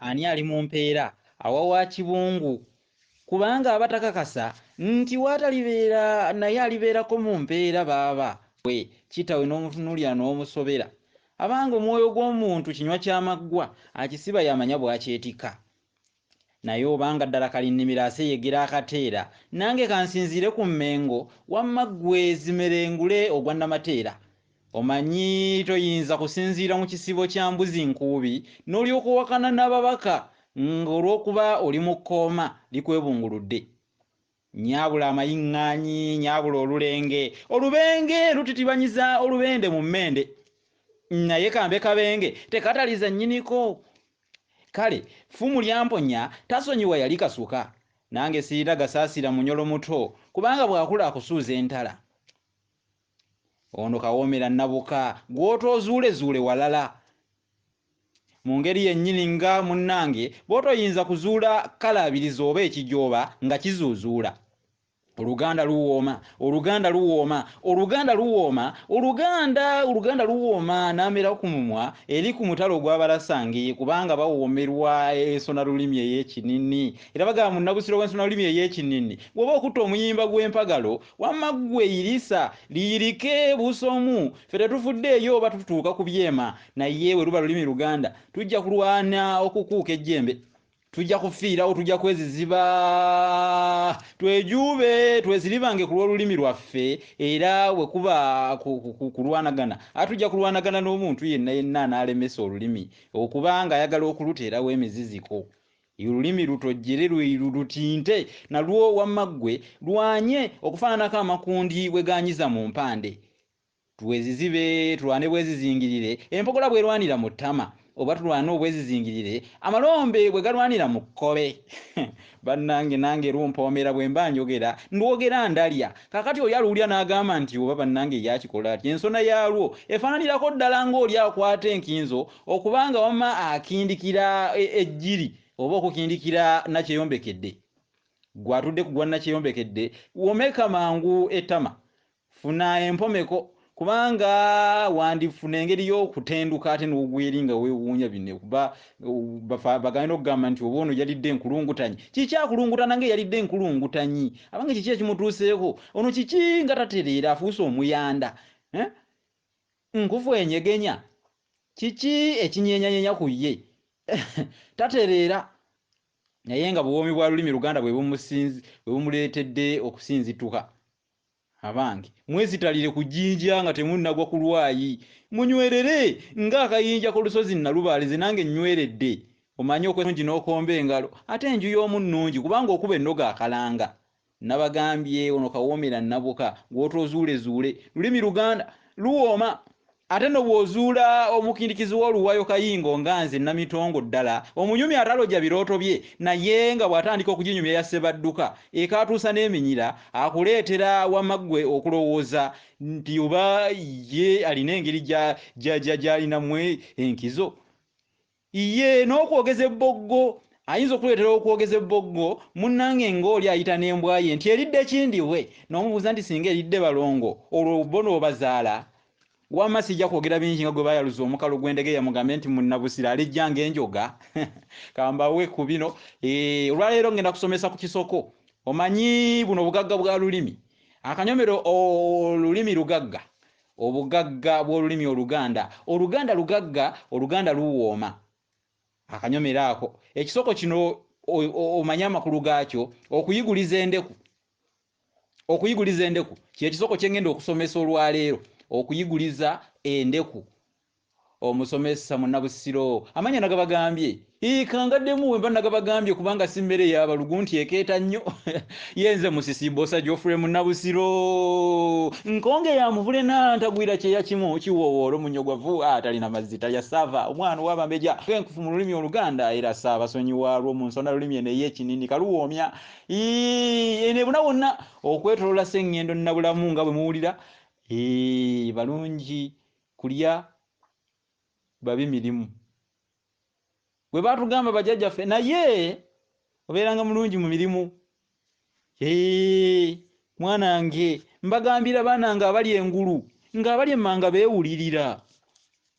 ani ali mu mpeera awawa kibungu kubanga abatakakasa nti watalibeera naye alibeerako mu mpeera baaba we kitawe n'omutunulira n'omusobera abanga omwoyo gw'omuntu kinywa kyamaggwa akisiba yamanya bwakyetika naye obanga ddala kalinnimira aseyegera akateera nange kansinziire ku mmengo wamma ggwe zimerengule ogwa Namateera omanyi toyinza kusinziira mu kisibo kya mbuzi nkuubi n'olyoka owakana n'ababaka ng'olwokuba oli mu kkooma likwebunguludde nyaabula amayiŋŋaanyi nyaabula olubenge lutitibanyiza olubende mu mmende naye kambe kabenge tekataliza nnyiniko kale ffumu lyamponya tasonyiwa yali kasuka nange siira gasaasira munyolo muto kubanga bw'akula akusuuza entala ono kawoomera nabuka gw'otoozuulezuule walala mu ngeri yennyini nga munnange bw'otoyinza kuzuula kalaabirizi oba ekijooba nga kizuuzuula oluganda luwooma n'amera ku mumwa eri ku mutalo gw'abalasange kubanga bawoomerwa ensona lulimi ey'ekinini era bagamba mu nnabusiro w'ensona lulimi ey'ekinini bw'oba okutta omuyimba gw'empagalo wamma ggwe irisa liyirike buusomu ffe tetufuddeeyo oba tutuuka ku byema naye we luba lulimi luganda tujja kulwana okukuuka ejjembe tujja kufiirawo tujja kweziziba twejuube tweziribange ku lw'olulimi lwaffe era we kuba kulwanagana atujja kulwanagana n'omuntu yenna n'alemesa olulimi okubanga ayagala okuluteerawo emiziziko olulimi lutojjere lutinte nalwo wamma ggwe lwanye okufaananako amakundi bwe ganyiza mu mpande twezizibe tulwane bwezizingirire empogola bwerwanira mu ttama oba tulwana obwezizingirire amalombe bwe galwanira mu kkobe bannange nange lumpoomera bwe mba njogera ndwogera ndalya kakati oli aluwulya n'agamba nti oba bannange yakikola ati ensona yaalwo efaananirako ddala ng'oli akwata enkinzo okubanga wamma akindikira ejjiri oba okukindikira nakyeyombekedde gw'atudde ku gwa nakyeyombekedde womeka mangu ettama funa empomeko kubanga wandifuna engeri y'okutenduka ate n'ogweri nga weewuunya bine kuba bagenda okugamba nti oba ono yalidde enkulungutanyi kiki akulungutana ng'eyalidde enkulungutanyi abange kiki ekimutuuseeko ono kiki nga tatereera afuuse omuyanda nkufu enyegenya kiki ekinyenyanyenya ku ye tatereera naye nga buwoomi bwa lulimi luganda bwe bumuleetedde okusinzituka abange mwezitalire ku jjinja nga temunnagwa ku lwayi munywerere ng'akayinja k'olusozi nalubaalize nange nnyweredde omanye okwettungi n'okomba engalo ate enju y'omu nnungi kubanga okuba ennoga akalanga nabagambye ono kawoomera nabuka gw'otoozuulezuule lulimi luganda luwooma ate no bw'ozuula omukindikizi w'oluwayo kayingo nga nze namitongo ddala omunyumi atalojja birooto bye naye nga bw'atandika okuginyumya ya Ssebadduka ekaatuusa n'eminyira akuleetera wamaggwe okulowooza nti oba ye alina engeri gy'alinamu enkizo ye n'okwogeza ebboggo ayinza okuleetera okwogeza ebboggo munnange ng'oli ayita n'embwa ye nti eridde kindiwe n'omubuuza nti singa eridde balongo olwo bo n'obazaala wamma sijja kwogera bingi nga gwe bayaluza omukalo gw'endege yamugambe nti munnabusira alijjanga enjoga kambawe ku bino olwaleero ngenda kusomesa ku kisoko omanyi buno obugagga bwa lulimi akanyomero olulimi lugagga obugagga bw'olulimi oluganda lugagga oluganda luwooma akanyomero ako ekisoko kino omanye amakulu gaakyo okuyiguliza endeku kyekisoko kyengenda okusomesa olwaleero okuyiguliza endeku omusomesa munnabusiro amanya nagabagambye kangaddemu wemba nagabagambye kubanga si mmere y'abalugu nti ekeeta nnyo yenze musisimbosa Geoffrey munnabusiro nkonge yamuvule ntagwira kyeya kimu kiwoowoolo munyogwavu atalina mazzi talya saava omwana ow'abambeja enkufu mu lulimi oluganda era saabasonyi waalwo mu nsona lulimi eno ey'ekinini kaluwoomya ene buna wonna okwetolola sseŋŋendo nnabulamu nga bwe muwulira balungi kulya babi mirimu bwe batugamba bajjajjaffe naye obeeranga mulungi mu mirimu mwanange mbagambira baana nga abali engulu nga abali emmanga beewulirira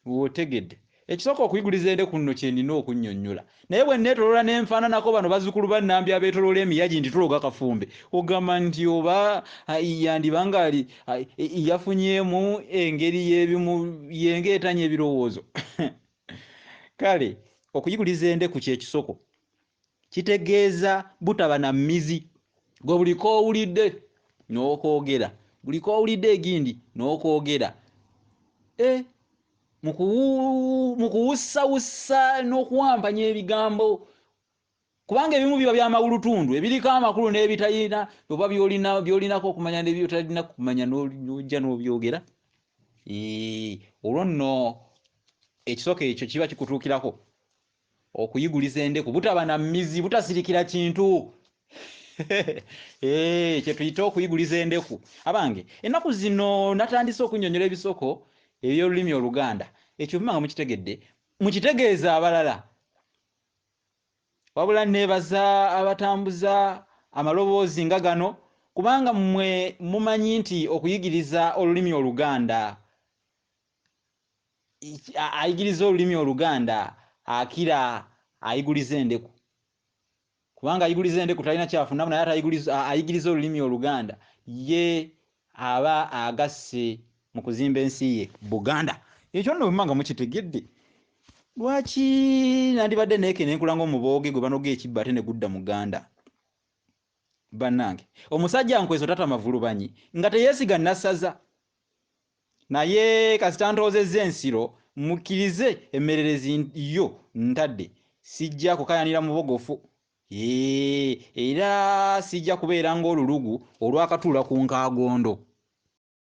otegedde ekisooka okuyiguliza endeku nno kye nina okunnyonnyola naye bwe neetolola n'enfaananako bano bazzukulu ba Nambi abeetolola emiyagi nti tuloga Kafumbe ogamba nti oba yandiba ngaali yafunyeemu engeri y'ebimu yengeetanya ebirowoozo kale okuyiguliza endeku kyekisoko kitegeeza butaba na mmizi gwe buli koowulidde n'okoogera buli koowulidde egindi n'okoogera mu kuwussawussa n'okuwampanya ebigambo kubanga ebimu biba by'amawulutundu ebiriko amakulu n'ebitayina oba by'olinako okumanya n'ebyotalina kumanya n'ojja n'obyogera olwo nno ekisoko ekyo kiba kikutuukirako okuyiguliza endeku butaba na mmizi butasirikira kintu kye tuyita okuyiguliza endeku abange ennaku zino natandise okunnyonnyola ebisoko eby'olulimi Oluganda ekyo bimanga mukitegedde mukitegeeza abalala wabula neebaza abatambuza amaloboozi nga gano kubanga mmwe mumanyi nti okuyigiriza olulimi Oluganda ayigiriza olulimi Oluganda akira ayiguliza endeku kubanga ayiguliza endeku talina kyafunamu naye ayigiriza olulimi Oluganda ye aba agasse mu kuzimba ensi ye Buganda ekyo nno bimanga mukitegedde lwaki nandibadde neekenenkula ng'omubooge gwe banoga ekibba ate ne gudda Muganda bannange omusajja nkweso tata mavulubanyi nga teyeesiga nassaza naye kasita ntoozezza ensiro mukkirize emmererezi yo ntadde sijja kukayanira mubogofu era sijja kubeera ng'olulugu olwakatuula ku nkaagondo